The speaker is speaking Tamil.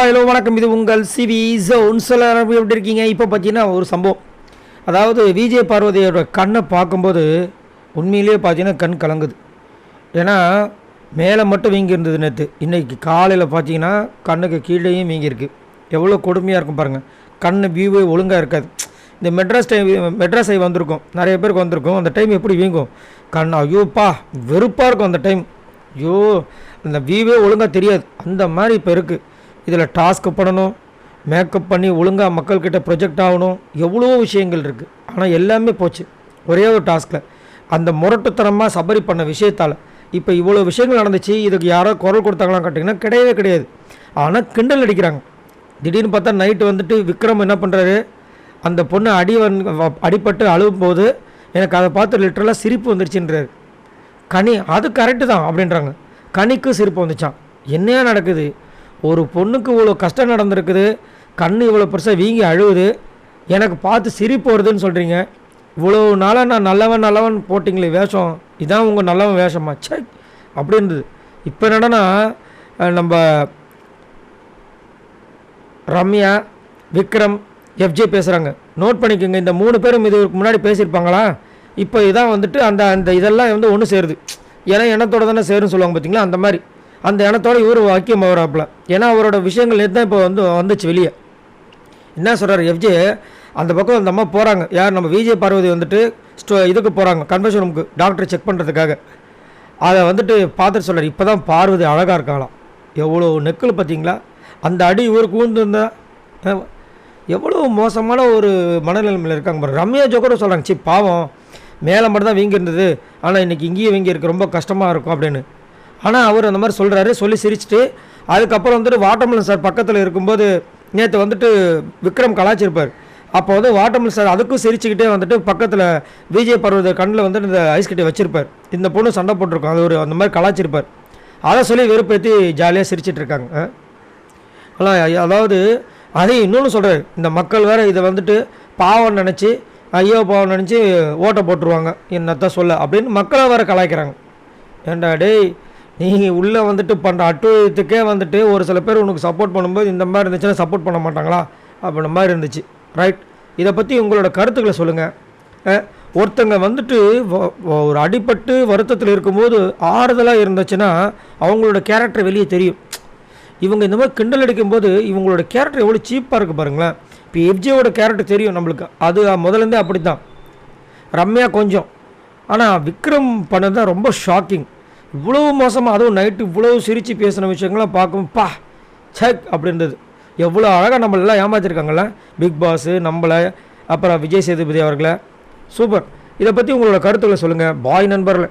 ஹலோ வணக்கம். இது உங்கள் சிவி ஜோன். எப்படி இருக்கீங்க? இப்போ பார்த்தீங்கன்னா ஒரு சம்பவம், அதாவது விஜய் பார்வதியோட கண்ணை பார்க்கும்போது உண்மையிலேயே பார்த்தீங்கன்னா கண் கலங்குது. ஏன்னா மேலே மட்டும் வீங்கி இருந்தது நேற்று, இன்றைக்கி காலையில் பார்த்தீங்கன்னா கண்ணுக்கு கீழேயும் வீங்கியிருக்கு. எவ்வளோ கொடுமையாக இருக்கும் பாருங்கள். கண் வியூவே ஒழுங்காக இருக்காது. இந்த மெட்ராஸ் ஐ வந்திருக்கும், நிறைய பேருக்கு வந்திருக்கும். அந்த டைம் எப்படி வீங்கும் கண், ஐயோப்பா வெறுப்பாக இருக்கும் அந்த டைம். ஐயோ அந்த வியூவே ஒழுங்காக தெரியாது, அந்த மாதிரி இப்போ இருக்குது. இதில் டாஸ்க் பண்ணணும், மேக்கப் பண்ணி ஒழுங்காக மக்கள்கிட்ட ப்ரொஜெக்ட் ஆகணும், எவ்வளோ விஷயங்கள் இருக்குது. ஆனால் எல்லாமே போச்சு ஒரே ஒரு டாஸ்கில். அந்த முரட்டுத்தனமாக சபரி பண்ண விஷயத்தால் இப்போ இவ்வளோ விஷயங்கள் நடந்துச்சு. இதுக்கு யாரோ குரல் கொடுத்தாங்களான்னு கேட்டிங்கன்னா கிடையவே கிடையாது. ஆனால் கிண்டல் அடிக்கிறாங்க. திடீர்னு பார்த்தா நைட்டு வந்துட்டு விக்ரம் என்ன பண்ணுறாரு, அந்த பொண்ணு அடிபட்டு அழுவும் போது எனக்கு அதை பார்த்து லிட்டரலாக சிரிப்பு வந்துருச்சுன்றாரு. கனி அது கரெக்டு தான் அப்படின்றாங்க. கனிக்கு சிரிப்பு வந்துச்சான். என்னையா நடக்குது? ஒரு பொண்ணுக்கு இவ்வளோ கஷ்டம் நடந்திருக்குது, கண் இவ்வளோ பெருசாக வீங்கி அழுவுது, எனக்கு பார்த்து சிரிப்பு வருதுன்னு சொல்கிறீங்க. இவ்வளோ நாளாக நான் நல்லவன் போட்டிங்களே வேஷம், இதான் உங்கள் நல்லவன் வேஷமா சே அப்படி இருந்தது. இப்போ என்னடனா நம்ம ரம்யா, விக்ரம், எஃப்ஜே பேசுகிறாங்க. நோட் பண்ணிக்கோங்க, இந்த 3 பேரும் இதுக்கு முன்னாடி பேசியிருப்பாங்களா? இப்போ இதான் வந்துட்டு அந்த இதெல்லாம் வந்து ஒன்று சேருது. ஏன்னா எண்ணத்தோடு தானே சேருன்னு சொல்லுவாங்க பார்த்தீங்களா, அந்த மாதிரி அந்த எண்ணத்தோடு இவர் வாக்கியம் வராப்பில். ஏன்னா அவரோட விஷயங்கள் தான் இப்போ வந்துச்சு வெளியே. என்ன சொல்கிறார் எஃப்ஜே, அந்த பக்கம் அந்த அம்மா போகிறாங்க, யார் நம்ம விஜய் பார்வதி வந்துட்டு இதுக்கு போகிறாங்க, கன்வென்ஷன் ரூமுக்கு டாக்டரை செக் பண்ணுறதுக்காக. அதை வந்துட்டு பார்த்துட்டு சொல்கிறார், இப்போ தான் பார்வதி அழகாக இருக்காங்களாம். எவ்வளோ நெக்கில் பார்த்தீங்களா? அந்த அடி இவருக்கு ஊந்துருந்தா எவ்வளோ மோசமான ஒரு மனநிலைமையில் இருக்காங்க பாருங்க. ரம்யா ஜோக்கோட சொல்கிறாங்க, சி பாவம் மேலே மட்டும் தான் வீங்கி இருந்தது, ஆனால் இன்றைக்கி இங்கேயே வீங்கி இருக்குது, ரொம்ப கஷ்டமாக இருக்கும் அப்படின்னு. ஆனால் அவர் அந்த மாதிரி சொல்கிறாரு, சொல்லி சிரிச்சுட்டு அதுக்கப்புறம் வந்துட்டு வாட்டர்மெலன் சார் பக்கத்தில் இருக்கும்போது நேற்று வந்துட்டு விக்ரம் கலாச்சிருப்பார். அப்போ வந்து வாட்டர்மெலன் சார் அதுக்கும் சிரிச்சுக்கிட்டே வந்துட்டு பக்கத்தில் விஜய் பார்வதி கண்ணில் வந்துட்டு இந்த ஐஸ் கட்டி வச்சுருப்பார். இந்த பொண்ணு சண்டை போட்டிருக்கோம், அது ஒரு அந்த மாதிரி கலாச்சிருப்பார். அதை சொல்லி வெறுப்பேற்றி ஜாலியாக சிரிச்சிட்ருக்காங்க. ஆனால் அதாவது அதையும் இன்னொன்று சொல்கிறார், இந்த மக்கள் வேறு இதை வந்துட்டு பாவம் நினச்சி, ஐயோ பாவம் நினச்சி ஓட்டை போட்டுருவாங்க என்னத்தான் சொல்ல அப்படின்னு மக்களை வேறு கலாய்க்கிறாங்க. ஏண்டா டேய், நீங்கள் உள்ளே வந்துட்டு பண்ணுற அட்டுவயத்துக்கே வந்துட்டு ஒரு சில பேர் உனக்கு சப்போர்ட் பண்ணும்போது இந்த மாதிரி இருந்துச்சுன்னா சப்போர்ட் பண்ண மாட்டாங்களா அப்படின்ற மாதிரி இருந்துச்சு. ரைட், இதை பற்றி உங்களோட கருத்துக்களை சொல்லுங்கள். ஒருத்தங்க வந்துட்டு ஒரு அடிபட்டு வருத்தத்தில் இருக்கும்போது ஆறுதலாக இருந்துச்சுன்னா அவங்களோட கேரக்டர் வெளியே தெரியும். இவங்க இந்த மாதிரி கிண்டல் அடிக்கும்போது இவங்களோட கேரக்டர் எவ்வளோ சீப்பாக இருக்குது பாருங்களேன். இப்போ எஃப்ஜேவோட கேரக்டர் தெரியும் நம்மளுக்கு, அது முதலேருந்தே அப்படி தான். ரம்யா கொஞ்சம், ஆனால் விக்ரம் பண்ணது தான் ரொம்ப ஷாக்கிங். இவ்வளோ மோசமாக, அதுவும் நைட்டு இவ்வளோ சிரித்து பேசின விஷயங்கள்லாம் பார்க்கும் பா சக் அப்படின்றது. எவ்வளோ அழகாக நம்மளெல்லாம் ஏமாற்றிருக்காங்கள பிக் பாஸு, நம்மளை, அப்புறம் விஜய் சேதுபதி அவர்களை. சூப்பர். இதை பற்றி உங்களோட கருத்துக்களை சொல்லுங்கள் பாய் நண்பர்களே.